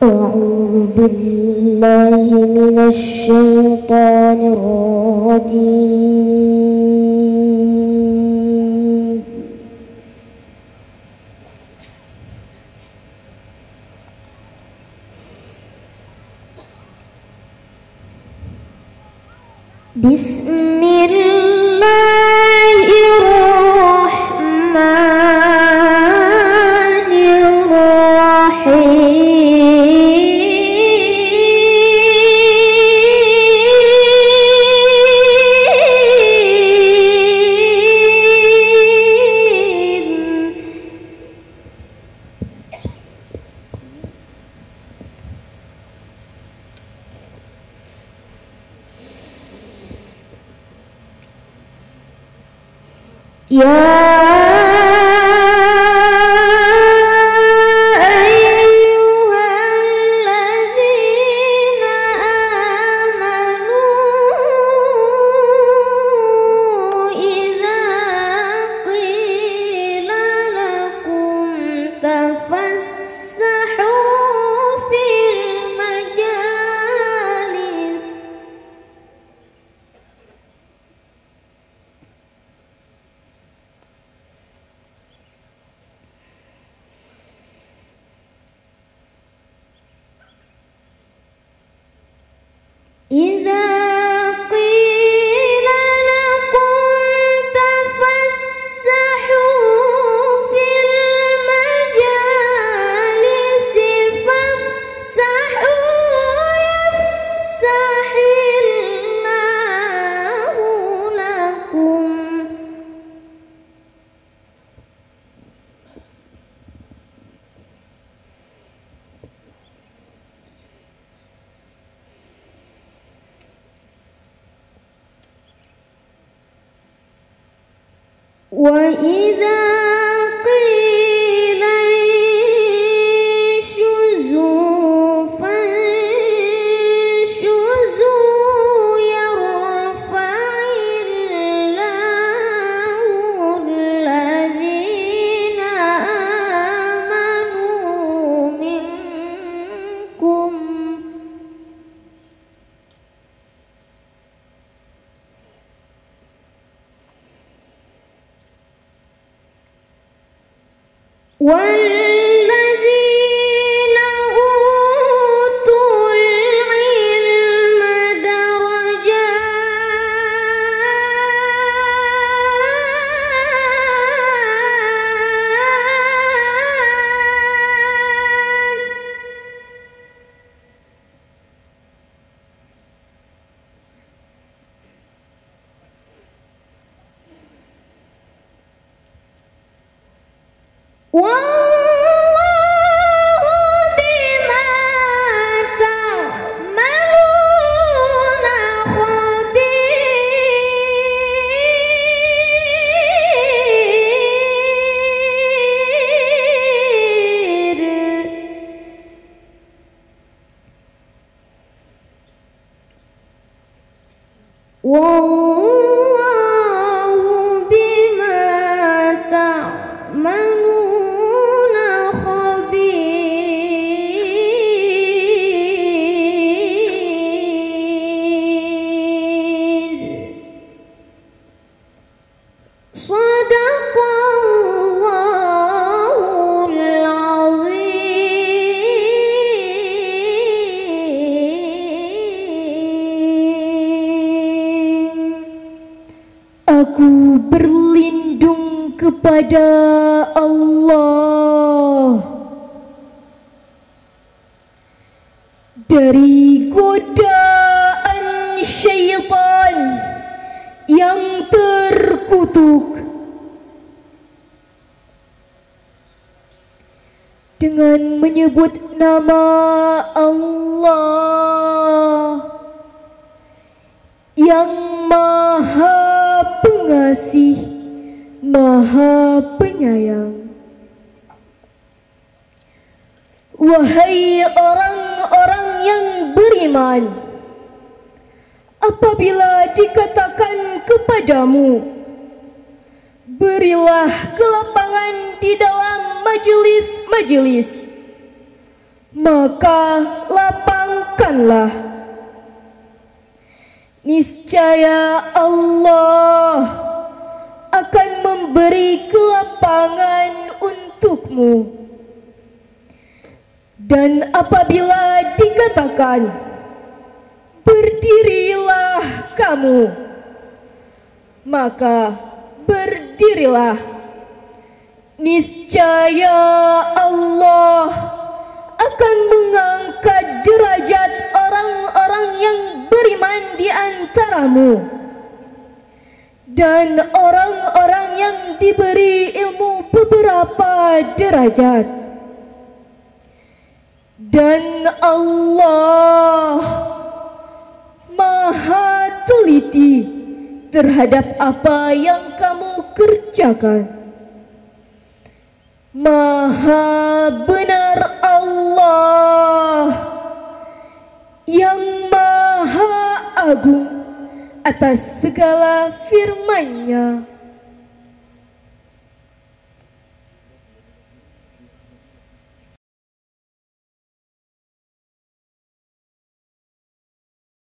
أعوذ بالله من الشيطان الرجيم. بسم الله الرحمن الرحيم. وإذا قيل انشزوا فانشزوا يرفع الله الذين آمنوا منكم والذين أوتوا العلم درجات والله بما تعملون خبير. صدق الله العظيم. Aku berlindung kepada Allah dari godaan syaitan yang terkutuk. Dengan menyebut nama Allah yang Maha Pengasih, Maha Penyayang. Wahai orang-orang yang beriman, apabila dikatakan kepadamu, berilah kelapangan di dalam majelis-majelis, maka lapangkanlah. Niscaya Allah akan memberi kelapangan untukmu. Dan apabila dikatakan, berdirilah kamu, maka berdirilah. Niscaya Allah akan mengangkat derajat orang-orang yang beriman di antaramu, dan orang-orang yang diberi ilmu beberapa derajat. Dan Allah Maha teliti terhadap apa yang kamu kerjakan. Maha benar Allah yang Maha Agung atas segala firman-Nya.